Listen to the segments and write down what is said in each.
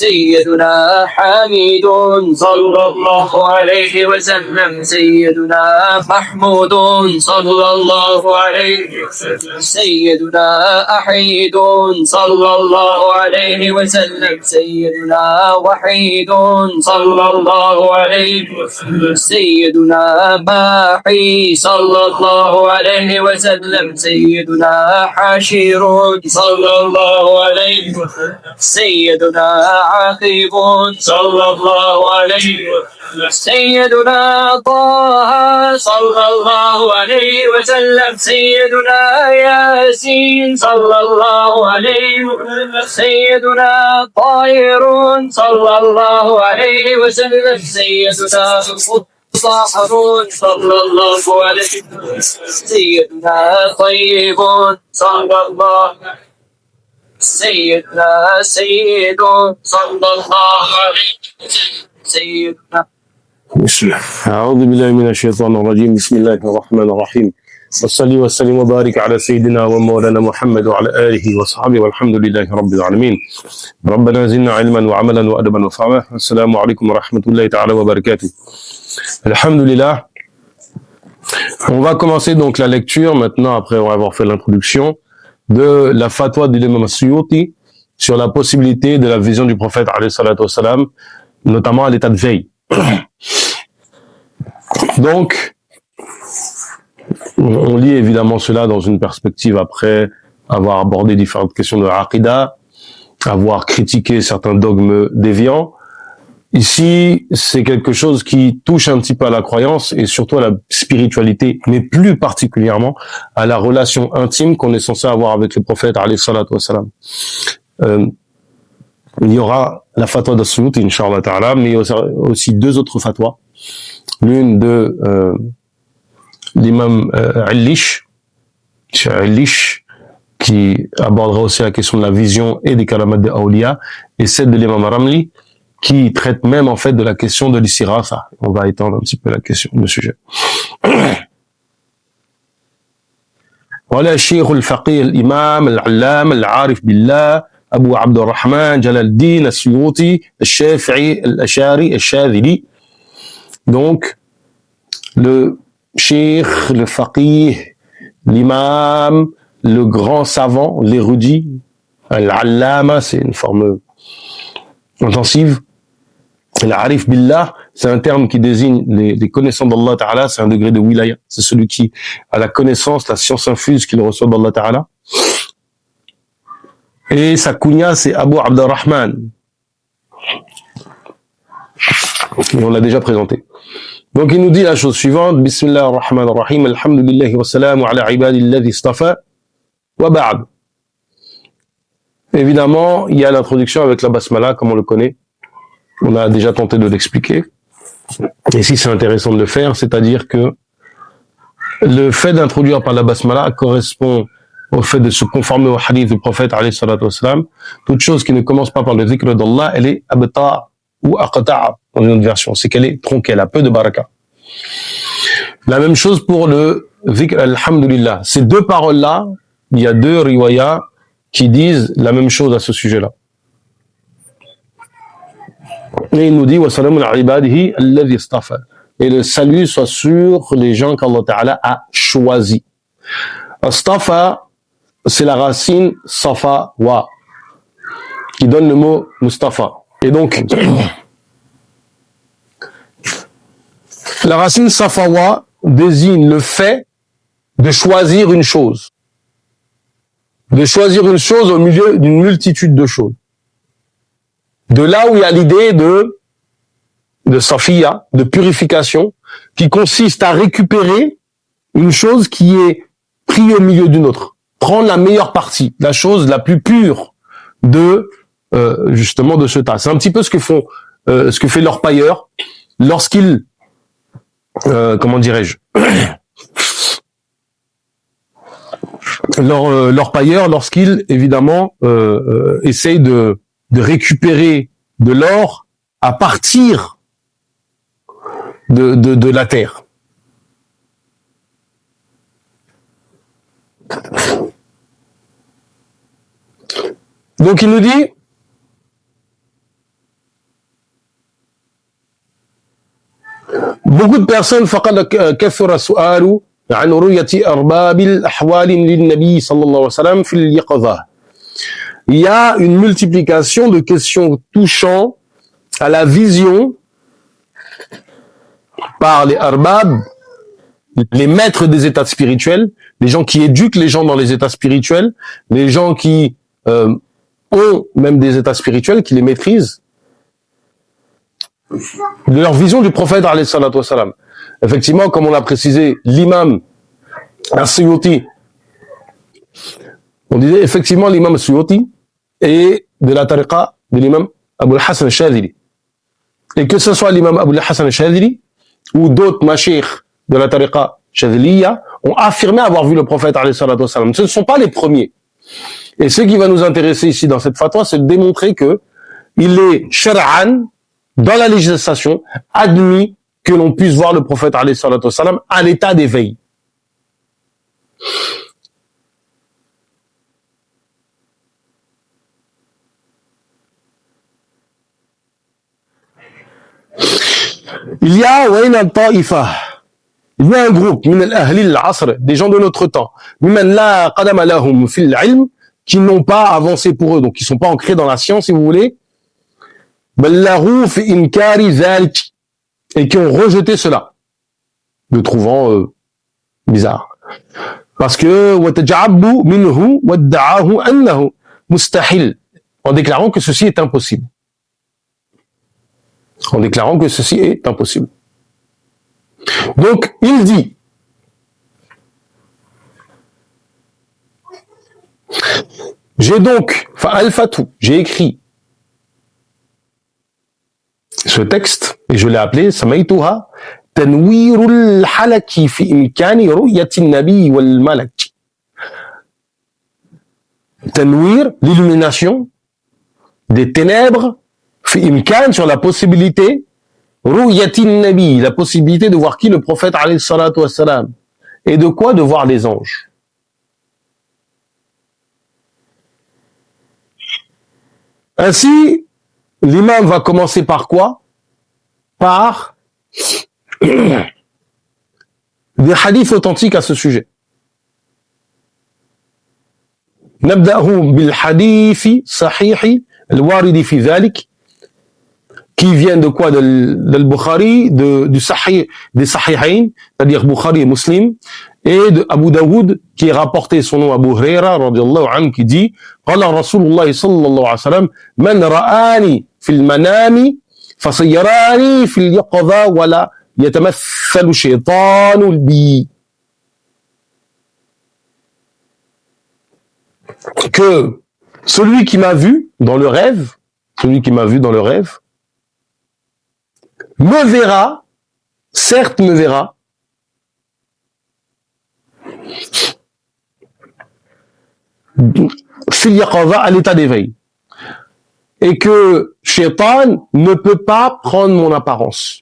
سيدنا حميد صلى الله عليه وسلم سيدنا محمود صلى الله عليه وسلم سيدنا أحيد صلى الله عليه وسلم سيدنا وحيد صلى الله عليه وسلم سيدنا باحي صلى الله عليه وسلم سيدنا حشير صلى الله عليه وسلم سيدنا عقيب صلى الله عليه وسلم سيدنا طه صلى الله عليه وسلم سيدنا ياسين صلى الله عليه وسلم سيدنا طاهر صلى الله عليه وسلم سيدنا طاهر صلى الله عليه وسلم سيدنا طيب صلى الله عليه سيدنا سيد صلى الله عليه وسلم سيدنا بسم الله أعوذ بالله من الشيطان الرجيم بسم الله الرحمن الرحيم وصلي وسلم وبارك على سيدنا ومولانا محمد وعلى آله وصحبه والحمد لله رب العالمين ربنا زدنا علما وعملا وأدبا وفهما السلام عليكم ورحمة الله تعالى وبركاته Alhamdulillah. On va commencer donc la lecture maintenant après avoir fait l'introduction de la fatwa de l'imam As-Suyuti sur la possibilité de la vision du prophète alayhi salatu wassalam, notamment à l'état de veille. Donc, on lit évidemment cela dans une perspective après avoir abordé différentes questions de Aqidah, avoir critiqué certains dogmes déviants. Ici, c'est quelque chose qui touche un petit peu à la croyance et surtout à la spiritualité, mais plus particulièrement à la relation intime qu'on est censé avoir avec le prophète alayhi salatu wassalam. Il y aura la fatwa d'As-Suyuti, Inch'Allah ta'ala, mais il y aura aussi deux autres fatwas. L'une de l'imam Illish, qui abordera aussi la question de la vision et des karamat de Awliya, et celle de l'imam Ramli, qui traite même en fait de la question de l'istirasa. On va étendre un petit peu la question, le sujet. Voilà, Cheikh al-Faqih al-Imam al-Allam al-Arif billah Abu Abdurrahman Jalaluddin al-Suyuti al-Shafi'i al-Ashari al-Shadhili. Donc, le Cheikh, le Faqih, l'Imam, le grand savant, l'érudit, al-Allama, c'est une forme intensive. L'Arif billah, c'est un terme qui désigne les connaissants d'Allah Ta'ala, c'est un degré de wilaya. C'est celui qui a la connaissance, la science infuse qu'il reçoit d'Allah Ta'ala. Et sa kunya, c'est Abu Abdurrahman. Et on l'a déjà présenté. Donc il nous dit la chose suivante, Bismillah ar-Rahman ar-Rahim, Alhamdulillahi wa salamu ala ibadilladhi istafa, wa ba'd. Évidemment, il y a l'introduction avec la basmala, comme on le connaît. On a déjà tenté de l'expliquer. Et ici, c'est intéressant de le faire, c'est-à-dire que le fait d'introduire par la basmala correspond au fait de se conformer au hadith du prophète, alayhi salatu wassalam. Toute chose qui ne commence pas par le dhikr d'Allah, elle est abta' ou aqta'a, dans une autre version. C'est qu'elle est tronquée, elle a peu de baraka. La même chose pour le dhikr alhamdulillah. Ces deux paroles-là, il y a deux riwayas qui disent la même chose à ce sujet-là. Et il nous dit, et le salut soit sur les gens qu'Allah Ta'ala a choisis. Astafa, c'est la racine safa wa, qui donne le mot Mustafa. Et donc, la racine safa wa désigne le fait de choisir une chose. De choisir une chose au milieu d'une multitude de choses. De là où il y a l'idée de safiya, de purification, qui consiste à récupérer une chose qui est prise au milieu d'une autre. Prendre la meilleure partie, la chose la plus pure de, justement, de ce tas. C'est un petit peu ce que fait l'orpailleur lorsqu'il, comment dirais-je, l'orpailleur lorsqu'il, évidemment, essaye de récupérer de l'or à partir de la terre. Donc il nous dit beaucoup de personnes فقد كثر السؤال عن رؤية أرباب الأحوال للنبي صلى الله عليه وسلم في اليقظة. Il y a une multiplication de questions touchant à la vision par les arbab, les maîtres des états spirituels, les gens qui éduquent les gens dans les états spirituels, les gens qui ont même des états spirituels, qui les maîtrisent, de leur vision du prophète alayhi salatu wassalam. Effectivement, comme on l'a précisé, l'imam As-Suyuti, on disait effectivement l'imam As-Suyuti est de la tariqa de l'imam Abu al-Hassan al-Shadhili. Et que ce soit l'imam Abu al-Hassan al-Shadhili ou d'autres mashayikh de la tariqa Shadhiliya ont affirmé avoir vu le prophète alayhi salatu wassalam. Ce ne sont pas les premiers. Et ce qui va nous intéresser ici dans cette fatwa, c'est de démontrer que il est shar'an, dans la législation, admis que l'on puisse voir le prophète alayhi salatu wassalam à l'état d'éveil. Il y a il y a un groupe des gens de notre temps qui n'ont pas avancé pour eux, donc qui sont pas ancrés dans la science, si vous voulez, et qui ont rejeté cela, le trouvant bizarre. Parce que en déclarant que ceci est impossible. En déclarant que ceci est impossible. Donc, il dit, j'ai écrit ce texte, et je l'ai appelé, Samaïtouha, Tanwirul Halaki fi imkani ru'yati nabi wal malak. Tanwir, l'illumination des ténèbres, fi imkan, sur la possibilité, ru'yati nabi, la possibilité de voir qui? Le prophète alayhi salatu wassalam. Et de quoi? De voir les anges. Ainsi, l'imam va commencer par quoi? Par des hadiths authentiques à ce sujet. نبدأه بالحديث صحيح الوارد في ذلك, qui vient de quoi? De Bukhari, du Sahih, des Sahihain, c'est-à-dire Bukhari et Muslim, et de Abu Daoud, qui est rapporté son nom Abu Huraira, radiyallahu anhu, qui dit, قال رسول الله صلى الله عليه وسلم من رآني في المنام فسيراني في اليقظة ولا يتمثل شيطان بي. Que celui qui m'a vu dans le rêve, me verra, certes me verra, fil yaqadha, à l'état d'éveil. Et que Shaitan ne peut pas prendre mon apparence.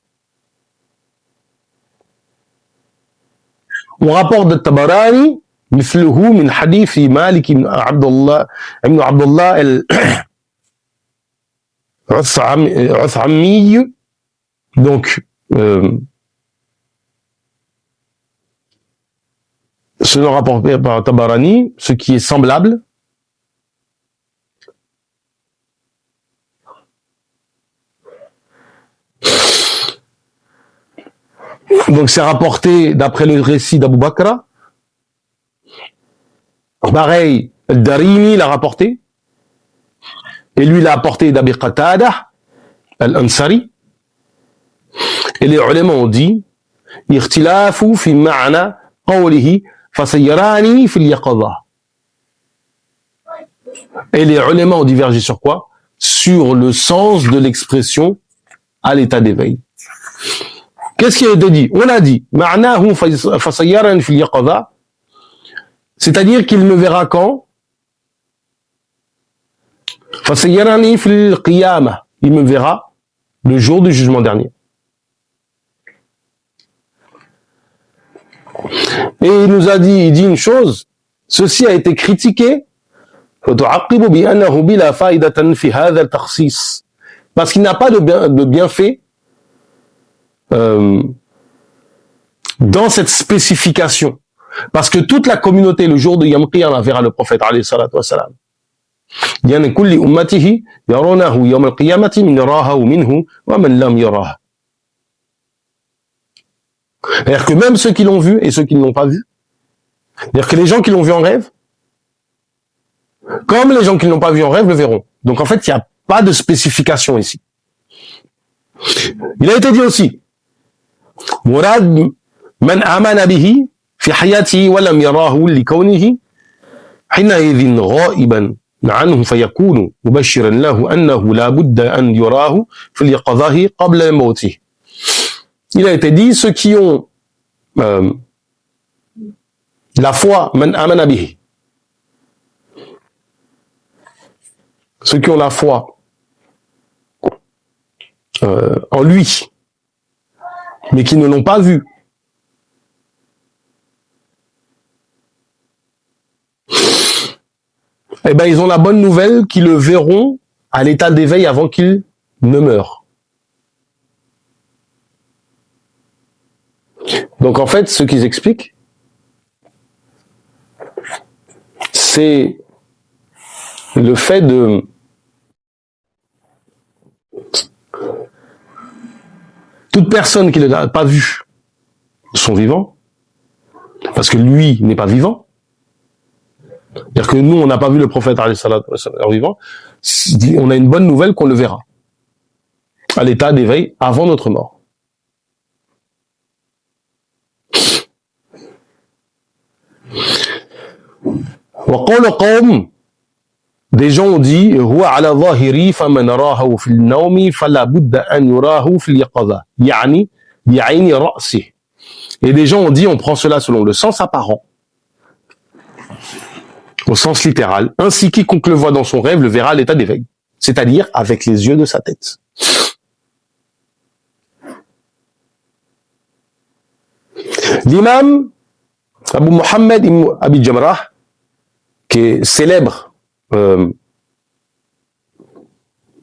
On rapporte de Tabarani, مثله من حديث مالك بن عبد الله العثعمي. Donc, selon rapporté par Tabarani, ce qui est semblable. Donc, c'est rapporté d'après le récit d'Abu Bakr. Pareil, Al-Darimi l'a rapporté. Et lui l'a apporté d'Abi Qatada, Al-Ansari. Et les ulama ont dit, Ikhtilafu fi ma'na qawlihi fasayyarani fil yaqadha. Et les ulama ont divergé sur quoi? Sur le sens de l'expression à l'état d'éveil. Qu'est-ce qui a été dit? On a dit, ma'nahu fasayyarani fil yaqadha, c'est-à-dire qu'il me verra quand? Fasayyarani fil qiyamah, il me verra le jour du jugement dernier. Et il nous a dit, il dit une chose, ceci a été critiqué, parce qu'il n'a pas de bienfait dans cette spécification. Parce que toute la communauté, le jour de Yom Qiyamah, verra le prophète, alayhi salatu wassalam. يعني كل أمته يرونه يوم القيامة من راه منه ومن لم يراه. C'est-à-dire que même ceux qui l'ont vu et ceux qui ne l'ont pas vu, c'est-à-dire que les gens qui l'ont vu en rêve, comme les gens qui ne l'ont pas vu en rêve le verront. Donc en fait, il n'y a pas de spécification ici. Il a été dit aussi, Murad man amana bihi fi hayatihi wa lam yarahu li kawnihi حينئذ غائبا عنه فيكون مبشرا له أنه لا بد أن يراه في اليقظة قبل موته. Il a été dit, ceux qui ont la foi, man amana bihi, ceux qui ont la foi en lui, mais qui ne l'ont pas vu, eh ben, ils ont la bonne nouvelle qu'ils le verront à l'état d'éveil avant qu'il ne meure. Donc en fait, ce qu'ils expliquent, c'est le fait de toute personne qui ne l'a pas vu de son vivant, parce que lui n'est pas vivant, c'est-à-dire que nous, on n'a pas vu le prophète en vivant, on a une bonne nouvelle qu'on le verra à l'état d'éveil avant notre mort. وقال قوم, des gens ont dit هو على ظاهري فمن راه في النوم فلا بد أن يراه في اليقظة يعني بعين رأسه. Et des gens ont dit, on prend cela selon le sens apparent, au sens littéral, ainsi quiconque le voit dans son rêve le verra à l'état d'éveil, c'est-à-dire avec les yeux de sa tête. L'imam Abu Muhammad ibn Abi Jamrah, qui est célèbre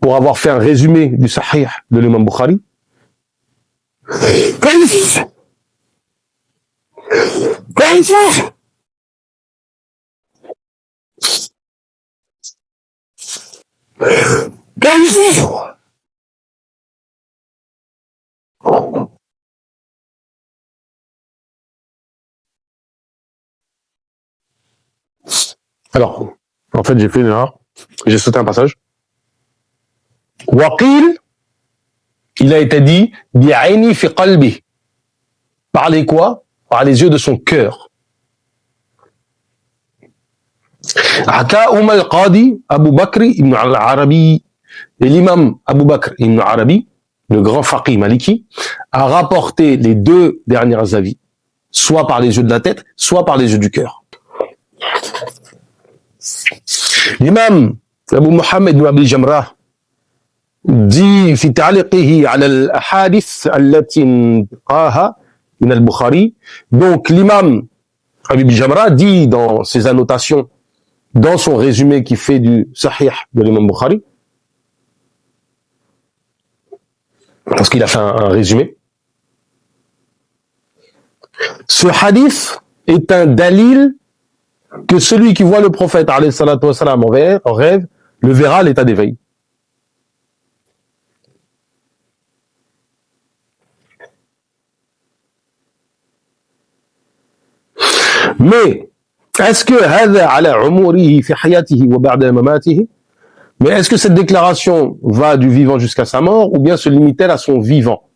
pour avoir fait un résumé du Sahih de l'imam Bukhari, alors, en fait, j'ai fait une erreur. J'ai sauté un passage. Waqil, il a été dit, bi'aini fi qalbi. Par les quoi? Par les yeux de son cœur. Haka al-Qadi Abu Bakr ibn al-Arabi. Et l'imam Abu Bakr ibn al-Arabi, le grand faqih maliki, a rapporté les deux derniers avis, soit par les yeux de la tête, soit par les yeux du cœur. L'imam Abu Muhammad ibn Abi Jamrah dit في تعليقه على الأحاديث التي انتقاها من البخاري. Donc l'imam Abi Jamrah dit dans ses annotations, dans son résumé qui fait du Sahih de l'imam Bukhari, parce qu'il a fait un résumé, ce hadith est un dalil que celui qui voit le prophète alayhi salatu wassalam en rêve le verra à l'état d'éveil. Mais est-ce que هذا على عمره في حياته وبعد مماته? Mais est-ce que cette déclaration va du vivant jusqu'à sa mort ou bien se limite-t-elle à son vivant,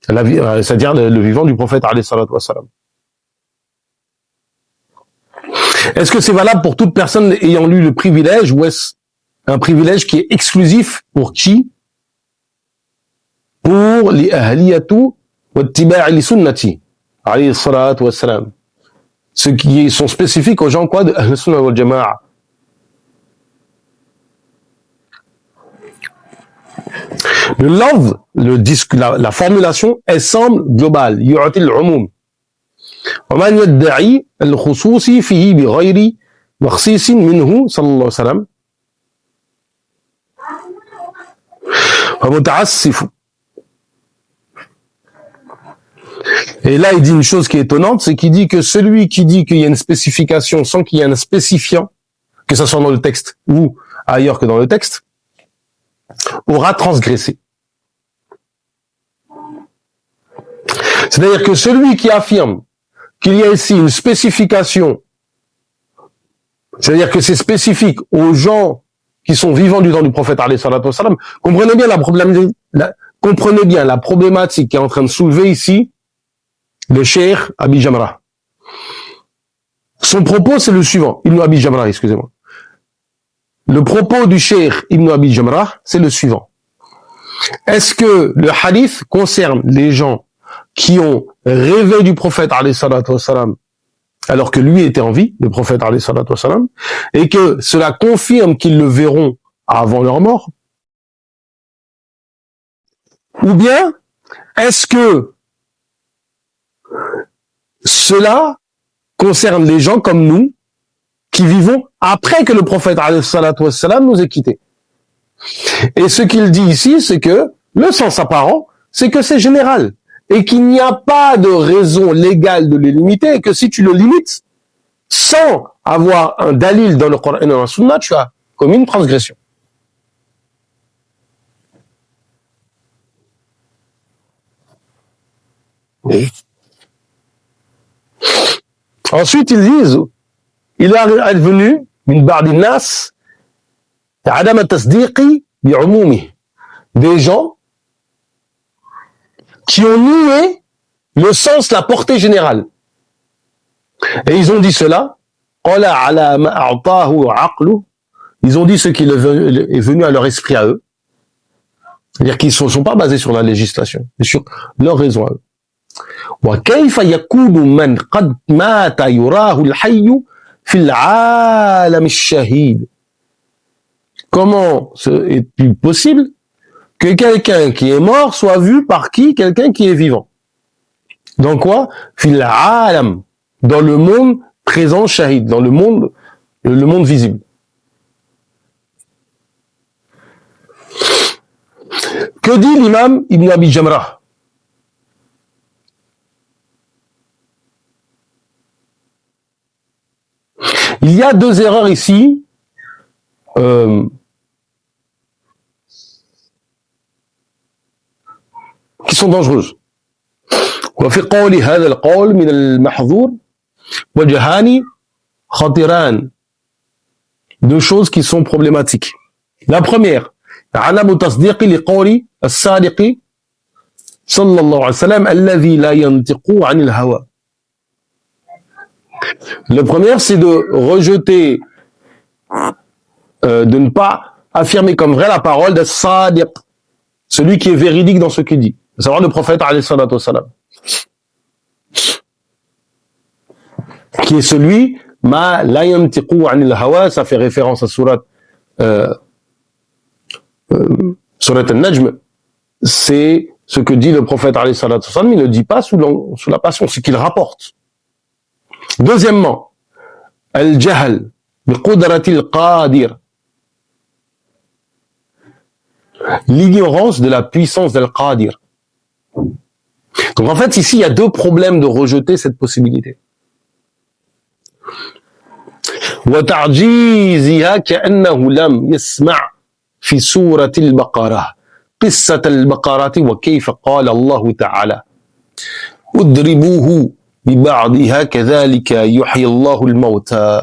c'est-à-dire le vivant du prophète alayhi salatu wassalam? Est-ce que c'est valable pour toute personne ayant eu le privilège ou est-ce un privilège qui est exclusif pour qui? Pour les ahliyatu wa ittiba'i li sunnati alayhi salatu wassalam. Ceux qui sont spécifiques aux gens quoi de Ahl Sunnah wal Jama'a. Le love, le disque, la formulation, elle semble globale. Yu'ti al-umum. ومن يدعي الخصوص فيه بغير مخصيص منه صلى الله عليه وسلم ومتعسف. Et là, il dit une chose qui est étonnante, c'est qu'il dit que celui qui dit qu'il y a une spécification sans qu'il y ait un spécifiant, que ça soit dans le texte ou ailleurs que dans le texte, aura transgressé. C'est-à-dire que celui qui affirme qu'il y a ici une spécification, c'est-à-dire que c'est spécifique aux gens qui sont vivants du temps du prophète alayhi salatu wassalam, comprenez bien la problématique qui est en train de soulever ici le cheikh Abi Jamra. Son propos, c'est le suivant. Ibn Abi Jamra, excusez-moi. Le propos du cheikh Ibn Abi Jamra, c'est le suivant. Est-ce que le hadith concerne les gens qui ont rêvé du prophète alayhi salatu wassalam alors que lui était en vie, le prophète alayhi salatu wassalam, et que cela confirme qu'ils le verront avant leur mort? Ou bien, est-ce que cela concerne les gens comme nous, qui vivons après que le prophète alayhi salatu wassalam nous ait quittés? Et ce qu'il dit ici, c'est que le sens apparent, c'est que c'est général, et qu'il n'y a pas de raison légale de les limiter, et que si tu le limites, sans avoir un dalil dans le Coran et dans la Sunna, tu as commis une transgression. Et ensuite, ils disent, il est advenu, min ba'di nas, adam at-tasdiqi bi'umumi. Des gens qui ont nié le sens, la portée générale. Et ils ont dit cela, ils ont dit ce qui est venu à leur esprit à eux. C'est-à-dire qu'ils ne sont pas basés sur la législation, mais sur leur raison à eux. وكيف يكون من قد مات يراه الحي في العالم الشهيد. Comment est-il possible que quelqu'un qui est mort soit vu par qui? Quelqu'un qui est vivant. Dans quoi? في العالم, dans le monde présent shahid, dans le monde visible. Que dit l'imam Ibn Abi Jamra? Il y a deux erreurs ici qui sont dangereuses. وفي قول هذا القول من المحظور وجهان خطيران. Deux choses qui sont problématiques. La première, عدم تصديق لقول الصادق صلى الله عليه وسلم الذي لا ينطق عن الهوى. Le premier, c'est de rejeter, de ne pas affirmer comme vrai la parole de Sadiq, celui qui est véridique dans ce qu'il dit, à savoir le prophète alayhi salatu wassalam, qui est celui ma la yantiqu anil hawa. Ça fait référence à surat An-Najm. C'est ce que dit le prophète alayhi salatu wassalam. Il ne dit pas sous la passion, ce qu'il rapporte. Deuxièmement, al-jahl bi qudratil qadir, l'ignorance de la puissance d'Al-Qadir. Donc en fait, ici, il y a deux problèmes de rejeter cette possibilité. وتعجيزها كأنه لم يسمع في سورة البقرة قصة البقرة وكيف قال الله تعالى اضربوه ببعضها كذلك يحيي الله الموتى.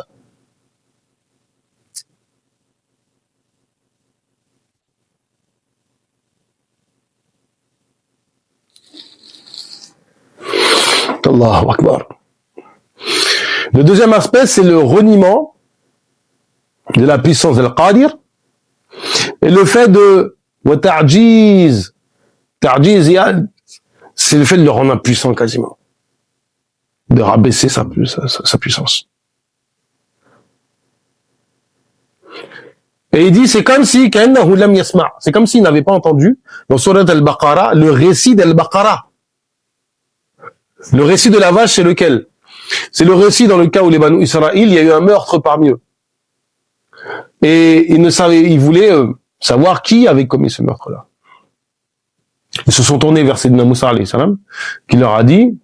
Allahu Akbar. Le deuxième aspect, c'est le reniement de la puissance d'Al-Qadir et le fait de ta'jiz, c'est le fait de le rendre impuissant quasiment, de rabaisser sa puissance. Et il dit, c'est comme si كأنه لم يسمع, c'est comme s'il n'avait pas entendu dans Surat Al-Baqarah le récit d'Al-Baqarah. Le récit de la vache, c'est lequel? C'est le récit dans le cas où les Banu Israël, il y a eu un meurtre parmi eux. Et ils voulaient savoir qui avait commis ce meurtre-là. Ils se sont tournés vers Sayyidina Moussa alayhi salam, qui leur a dit,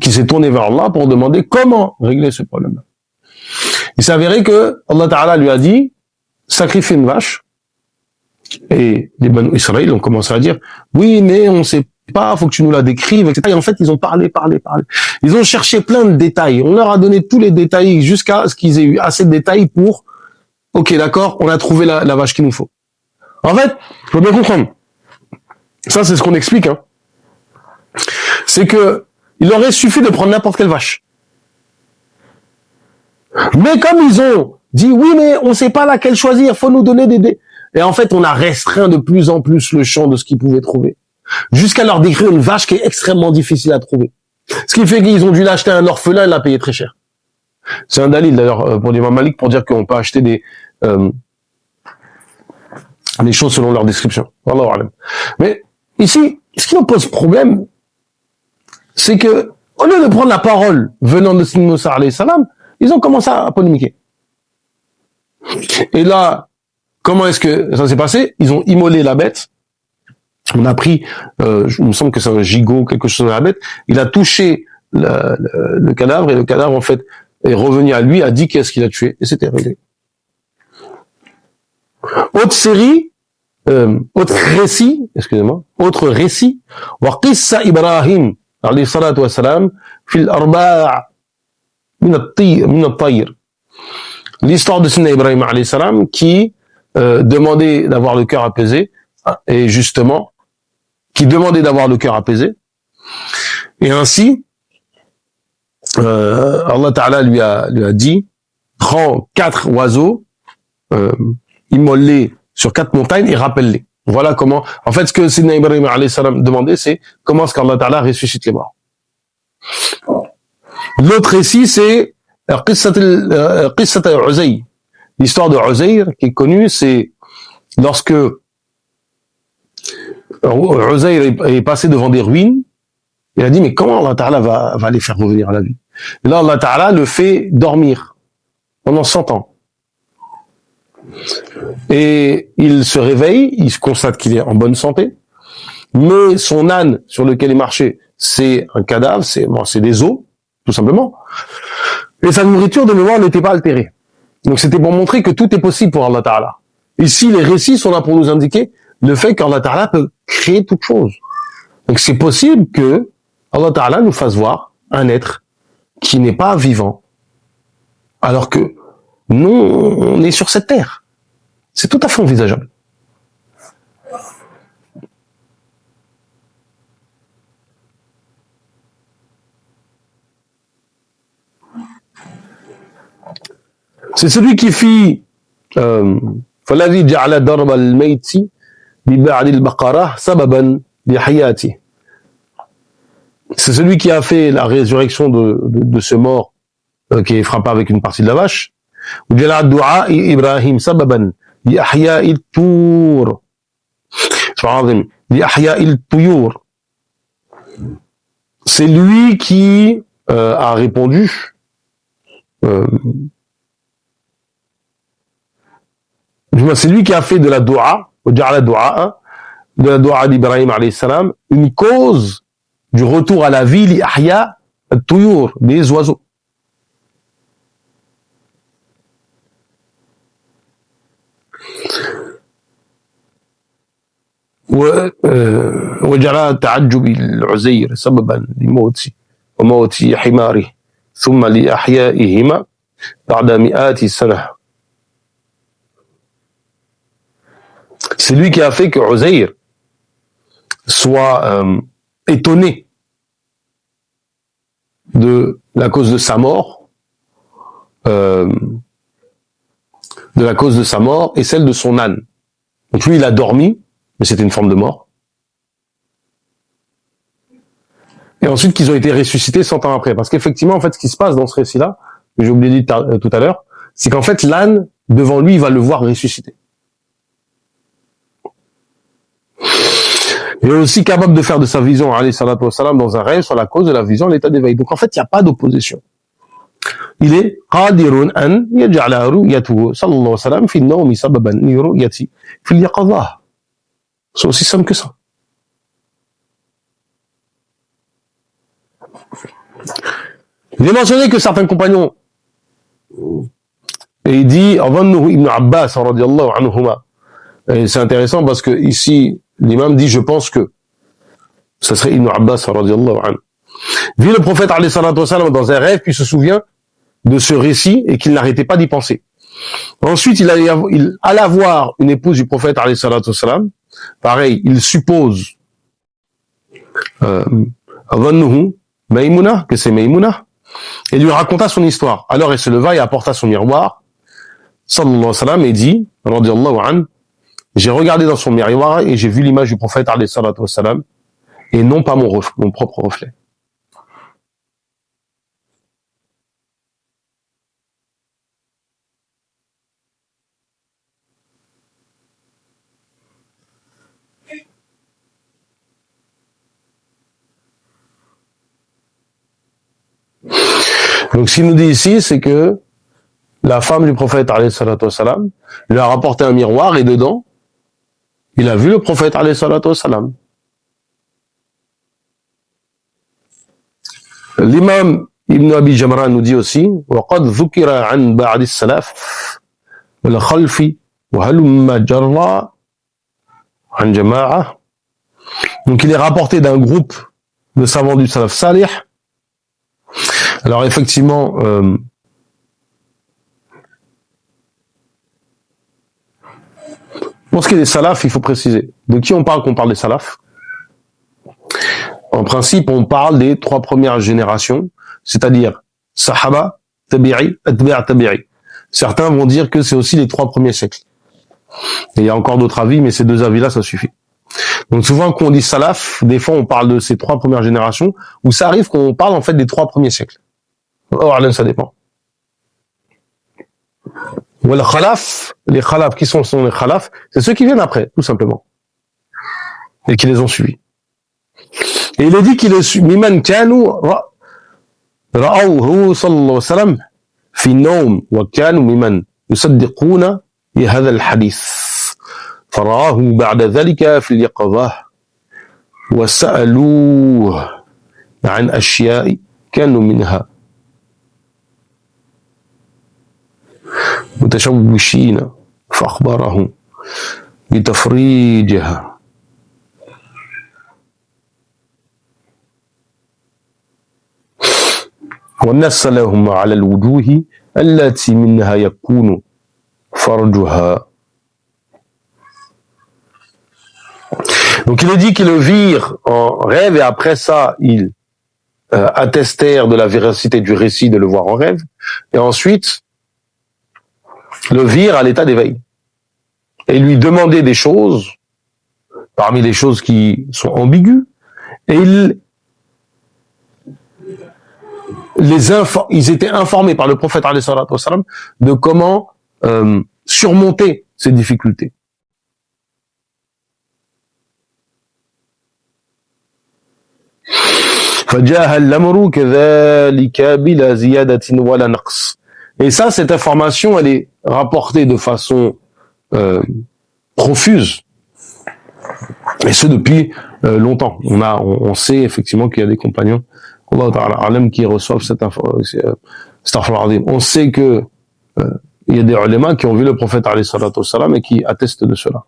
qui s'est tourné vers Allah pour demander comment régler ce problème-là. Il s'est avéré que Allah Ta'ala lui a dit, sacrifie une vache. Et les Banu Israël ont commencé à dire, oui, mais on sait pas, faut que tu nous la décrives, etc. Et en fait, ils ont parlé. Ils ont cherché plein de détails. On leur a donné tous les détails jusqu'à ce qu'ils aient eu assez de détails pour, ok, d'accord, on a trouvé la vache qu'il nous faut. En fait, faut bien comprendre. Ça, c'est ce qu'on explique, hein. C'est que, il aurait suffi de prendre n'importe quelle vache. Mais comme ils ont dit, oui, mais on sait pas laquelle choisir, faut nous donner des... Et en fait, on a restreint de plus en plus le champ de ce qu'ils pouvaient trouver. Jusqu'à leur décrire une vache qui est extrêmement difficile à trouver. Ce qui fait qu'ils ont dû l'acheter à un orphelin et la payer très cher. C'est un dalil, d'ailleurs, pour l'imam Malik, pour dire qu'on peut acheter des choses selon leur description. Wallahu a'lam. Mais ici, ce qui nous pose problème, c'est que, au lieu de prendre la parole venant de Moussa alayhi salam, ils ont commencé à polémiquer. Et là, comment est-ce que ça s'est passé? Ils ont immolé la bête. On a pris, il me semble que c'est un gigot, quelque chose de la bête. Il a touché le cadavre et le cadavre, en fait, est revenu à lui, a dit qu'est-ce qu'il a tué. Et c'était réglé. Autre série, autre récit, excusez-moi, autre récit. Wa qissa Ibrahim, alayhi salatu wa salam, fil arba' min at-tayr. L'histoire de Sina Ibrahim alayhi salam qui demandait d'avoir le cœur apaisé, et justement, qui demandait d'avoir le cœur apaisé. Et ainsi, Allah Ta'ala lui a dit, prends 4 oiseaux, immole-les sur 4 montagnes et rappelle-les. Voilà comment, en fait, ce que Sina Ibrahim alayhi salam demandait, c'est comment est-ce qu'Allah Ta'ala ressuscite les morts. L'autre récit, c'est Qissat Uzayr. L'histoire de Uzayr, qui est connue, c'est lorsque Uzayr est passé devant des ruines, il a dit, mais comment Allah Ta'ala va les faire revenir à la vie? Et là, Allah Ta'ala le fait dormir pendant 100 ans. Et il se réveille, il se constate qu'il est en bonne santé, mais son âne sur lequel il marchait, c'est un cadavre, c'est des os, tout simplement. Et sa nourriture de mémoire n'était pas altérée. Donc c'était pour montrer que tout est possible pour Allah Ta'ala. Ici, les récits sont là pour nous indiquer le fait qu'Allah Ta'ala peut créer toute chose. Donc c'est possible que Allah Ta'ala nous fasse voir un être qui n'est pas vivant, alors que nous, on est sur cette terre. C'est tout à fait envisageable. C'est celui qui fit فالذي جعل درب الميت ببعد البقرة سببا لحياته. C'est celui qui a fait la résurrection de ce mort qui est frappé avec une partie de la vache. وجعل دعاء إبراهيم سببا لأحياء الطور. لأحياء الطيور. C'est lui qui a répondu c'est lui qui a fait de la dua, de la dua d'Ibrahim alayhi salam, une cause du retour à la vie, li ahya al-tuyur, des oiseaux. وجعل تعجب العزير سببا لموت وموت حماره ثم لأحيائهما بعد مئات السنة. C'est lui qui a fait que Uzayr soit étonné de la cause de sa mort, et celle de son âne. Donc lui, il a dormi, mais c'était une forme de mort. Et ensuite qu'ils ont été ressuscités 100 ans après. Parce qu'effectivement, en fait, ce qui se passe dans ce récit-là, que j'ai oublié de dire tout à l'heure, c'est qu'en fait, l'âne, devant lui, il va le voir ressusciter. Il est aussi capable de faire de sa vision, alayhi salatu wa salam, dans un rêve sur la cause de la vision, l'état d'éveil. Donc en fait, il n'y a pas d'opposition. Il est qadirun an yaj'ala ru'yatuhu sallallahu alayhi wa sallam fi an-nawmi sababan li ru'yati fi al-yaqadha. C'est aussi simple que ça. Il est mentionné que certains compagnons, et il dit, Ibn Abbas, radiallahu anhuma. Et c'est intéressant parce que ici, l'imam dit, je pense que ce serait Ibn Abbas, radiallahu anhu. Vit le prophète, alayhi salatu wassalam, dans un rêve, puis se souvient de ce récit et qu'il n'arrêtait pas d'y penser. Ensuite, il alla voir une épouse du prophète, alayhi salatu wassalam. Pareil, il suppose, Maïmouna, que c'est Maïmouna, et lui raconta son histoire. Alors elle se leva et apporta son miroir, sallallahu alayhi wa sallam, et dit, radiallahu anhu, j'ai regardé dans son miroir et j'ai vu l'image du prophète, alayhi salatu wassalam, et non pas mon propre reflet. Donc, ce qu'il nous dit ici, c'est que la femme du prophète, alayhi salatu wassalam, lui a rapporté un miroir et dedans, il a vu le prophète, alayhi salatu wassalam. L'imam Ibn Abi Jamra nous dit aussi, وَقَدْ ذُكِرَ عَنْ بَعْدِ السَّلَفِ وَالْخَلْفِ وَهَلُمَّ جَرَّ عَنْ جَمَاعَةٍ. Donc, il est rapporté d'un groupe de savants du salaf salih. Alors effectivement, pour ce qui est des salafs, il faut préciser. De qui on parle quand on parle des salafs? En principe, on parle des 3 premières générations, c'est-à-dire Sahaba, Tabi'i, Atba' Tabi'i. Certains vont dire que c'est aussi les 3 premiers siècles. Et il y a encore d'autres avis, mais ces 2 avis-là, ça suffit. Donc souvent, quand on dit salaf, des fois on parle de ces 3 premières générations, ou ça arrive qu'on parle en fait des 3 premiers siècles. Or, ça dépend. Ou les khalaf, qui sont les khalaf, c'est ceux qui viennent après, tout simplement. Et qui les ont suivis. Et il est dit qu'il est suivi, miman kanu ra'awhu sallallahu alayhi wa sallam fi nawm wa kanu miman yusaddiquna bi hadha al-hadith. فرآه بعد ذلك في اليقظة وسألوه عن أشياء كانوا منها متشوشين فأخبرهم بتفريجها. ونسلهم على الوجوه التي منها يكون فرجها. Donc il est dit qu'ils le virent en rêve et après ça, ils attestèrent de la véracité du récit de le voir en rêve et ensuite le virent à l'état d'éveil et lui demandaient des choses, parmi les choses qui sont ambiguës, et ils étaient informés par le prophète alayhi salatu wassalam de comment surmonter ces difficultés. Et ça, cette information, elle est rapportée de façon profuse, et ce depuis longtemps. On sait effectivement qu'il y a des compagnons qui reçoivent cette information. On sait que il y a des ulémas qui ont vu le prophète alayhi salatu wassalam et qui attestent de cela.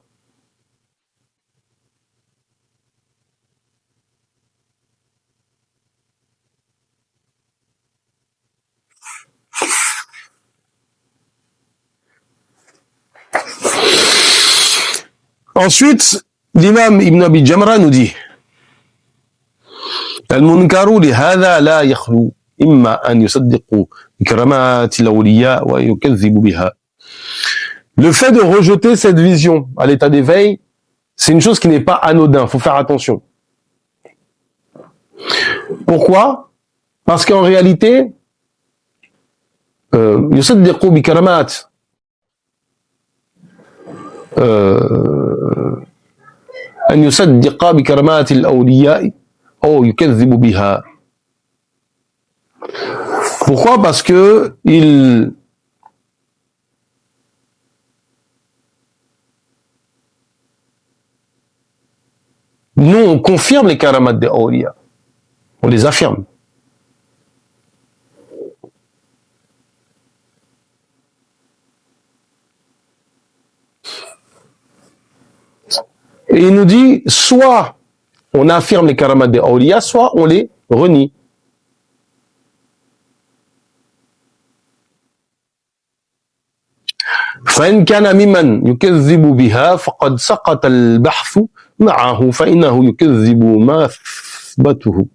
Ensuite, l'imam Ibn Abi Jamra nous dit المنكر لهذا لا يخلو إما أن يصدقوا بكرامات الأولياء ويكذبوا بها. Le fait de rejeter cette vision à l'état d'éveil, c'est une chose qui n'est pas anodin, faut faire attention. Pourquoi? Parce qu'en réalité, يصدقوا بكرامات أن يصدق بكرامات الأولياء أو يكذب بها. Pourquoi? Parce que nous on confirme les karamat des awliya, on les affirme. Et il nous dit, soit on affirme les karamat des awliya, soit on les renie. فإن كان ممن يكذب بها فقد سقط البحث معه فإنه يكذب ما أثبته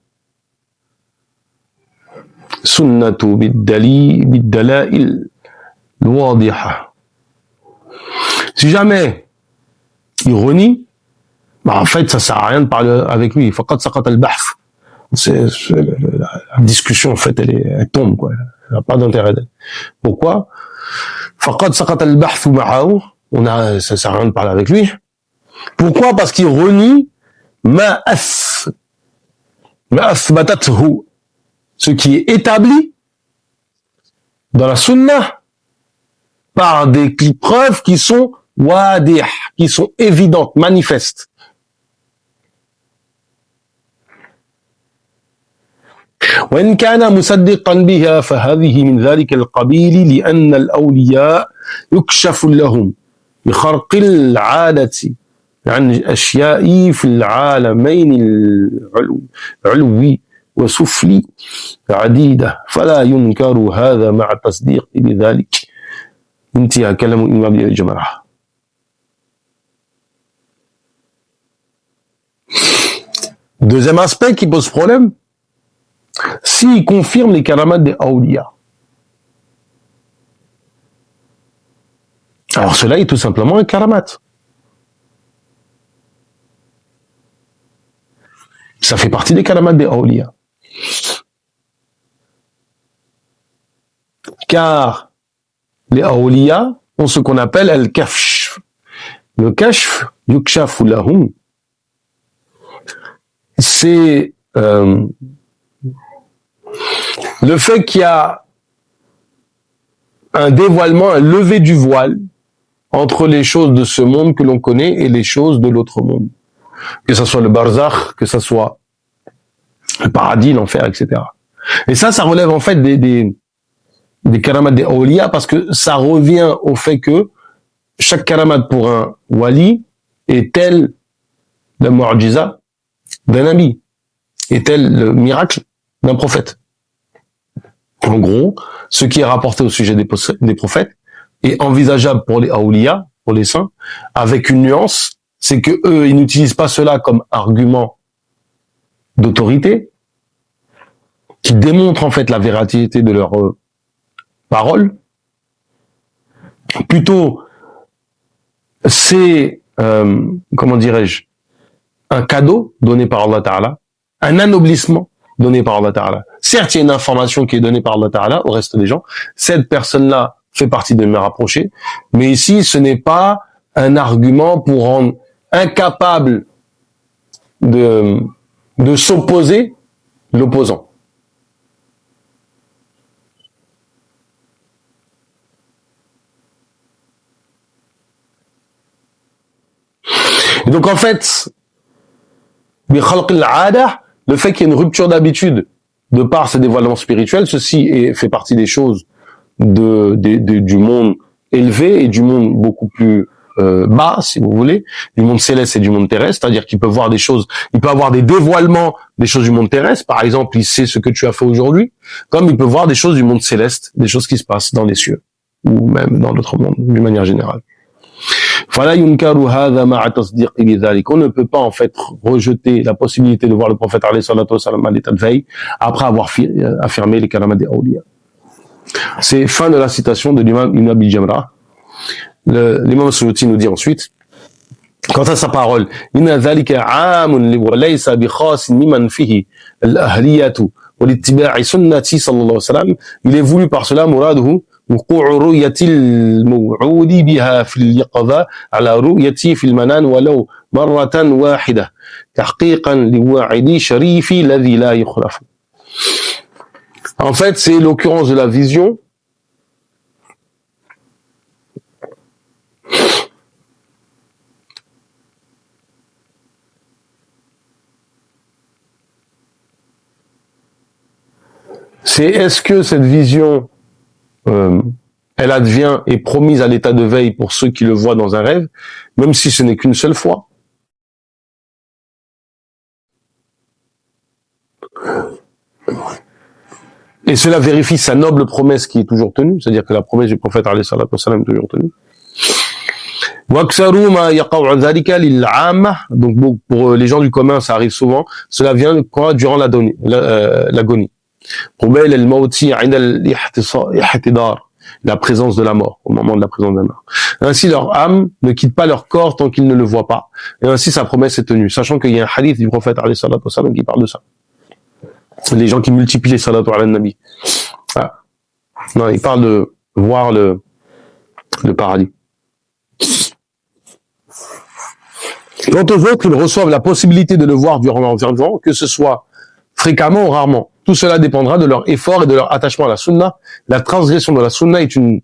سنة بالدلائل الواضحة. Si jamais il renie, bah en fait ça sert à rien de parler avec lui. فقد سقط البحث. La discussion en fait elle tombe quoi. Elle n'a pas d'intérêt. Pourquoi? فقد سقط البحث معه. Ça sert à rien de parler avec lui. Pourquoi? Parce qu'il renie ما أثبتته, ce qui est établi dans la sunna par des preuves qui sont wadih, qui sont évidentes, manifestes. وإن كان مصدقا بها فهذه من ذلك القبيل لأن الأولياء يكشف لهم بخرق العادة عن أشياء في العالمين العلوي وسفلي عديدة فلا ينكر هذا مع التصديق بذلك. انتهى كلام الإمام ابن الجمرة. Deuxième aspect qui pose problème, s'il confirme les karamat des awliya, alors cela est tout simplement un karamat. Ça fait partie des karamat des awliya. Car les awliya ont ce qu'on appelle al-kafsh. Le kashf, yukshafu lahum, c'est le fait qu'il y a un dévoilement, un lever du voile entre les choses de ce monde que l'on connaît et les choses de l'autre monde. Que ce soit le barzakh, que ce soit le paradis, l'enfer, etc. Et ça relève en fait des karamat des awliya, parce que ça revient au fait que chaque karamat pour un wali est tel la mu'jiza d'un nabi, est tel le miracle d'un prophète. En gros, ce qui est rapporté au sujet des prophètes est envisageable pour les awliya, pour les saints, avec une nuance, c'est que eux, ils n'utilisent pas cela comme argument d'autorité, qui démontre en fait la véracité de leurs paroles. Plutôt, c'est, comment dirais-je, un cadeau donné par Allah Ta'ala, un anoblissement donné par Allah Ta'ala. Certes, il y a une information qui est donnée par Allah Ta'ala au reste des gens. Cette personne-là fait partie de mes rapprochés. Mais ici, ce n'est pas un argument pour rendre incapable de s'opposer l'opposant. Et donc, en fait, le fait qu'il y ait une rupture d'habitude de par ces dévoilements spirituels, ceci fait partie des choses du monde élevé et du monde beaucoup plus bas, si vous voulez, du monde céleste et du monde terrestre, c'est-à-dire qu'il peut voir des choses, il peut avoir des dévoilements des choses du monde terrestre, par exemple, il sait ce que tu as fait aujourd'hui, comme il peut voir des choses du monde céleste, des choses qui se passent dans les cieux, ou même dans notre monde, d'une manière générale. On ne peut pas en fait rejeter la possibilité de voir le prophète alayhi salatu wa salam à l'état de veille après avoir affirmé les karamat des awliya. C'est fin de la citation de l'imam Ibn Abi Jamra. L'imam Suyuti nous dit ensuite, quant à sa parole, inna dhalika 'amun wa laysa bi khas mimman fihi al-ahliyatu wa littiba'i sunnati sallallahu alayhi wa sallam. Il est voulu par cela muraduhu وقوع رؤية الموعود بها في اليقظة على رؤيتي في المنام ولو مرة واحدة تحقيقا لوعدي شريفي الذي لا يخلف. En fait, c'est l'occurrence de la vision est-ce que cette vision elle advient et promise à l'état de veille pour ceux qui le voient dans un rêve, même si ce n'est qu'une seule fois. Et cela vérifie sa noble promesse qui est toujours tenue, c'est-à-dire que la promesse du prophète alayhi salatu wassalam est toujours tenue. Donc pour les gens du commun, ça arrive souvent. Cela vient quoi durant l'agonie. La présence de la mort, au moment de la présence de la mort. Ainsi, leur âme ne quitte pas leur corps tant qu'ils ne le voient pas. Et ainsi, sa promesse est tenue. Sachant qu'il y a un hadith du prophète alayhi salatu wassalam qui parle de ça. Les gens qui multiplient les salatu ala nabi. Ah. Non, il parle de voir le paradis. Quant aux autres, ils reçoivent la possibilité de le voir durant leur vivant, que ce soit fréquemment ou rarement. Tout cela dépendra de leur effort et de leur attachement à la sunna. La transgression de la sunna est une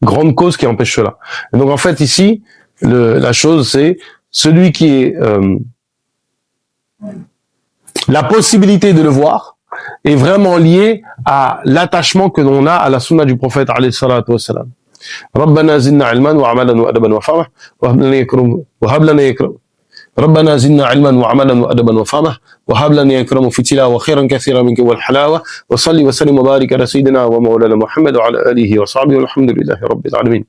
grande cause qui empêche cela. Et donc en fait ici, la chose c'est celui qui est la possibilité de le voir est vraiment liée à l'attachement que l'on a à la sunna du prophète alayhi salatu wassalam. ربنا زدنا علما وعملا وأدبا وفهما وهب لنا يكرم ربنا زدنا علما وعملا وأدبا وفهما وهب لنا يكرم في تلاوة خيرا كثيرا منك والحلاوة وصلي وسلم وبارك على سيدنا ومولانا محمد وعلى آله وصحبه والحمد لله رب العالمين.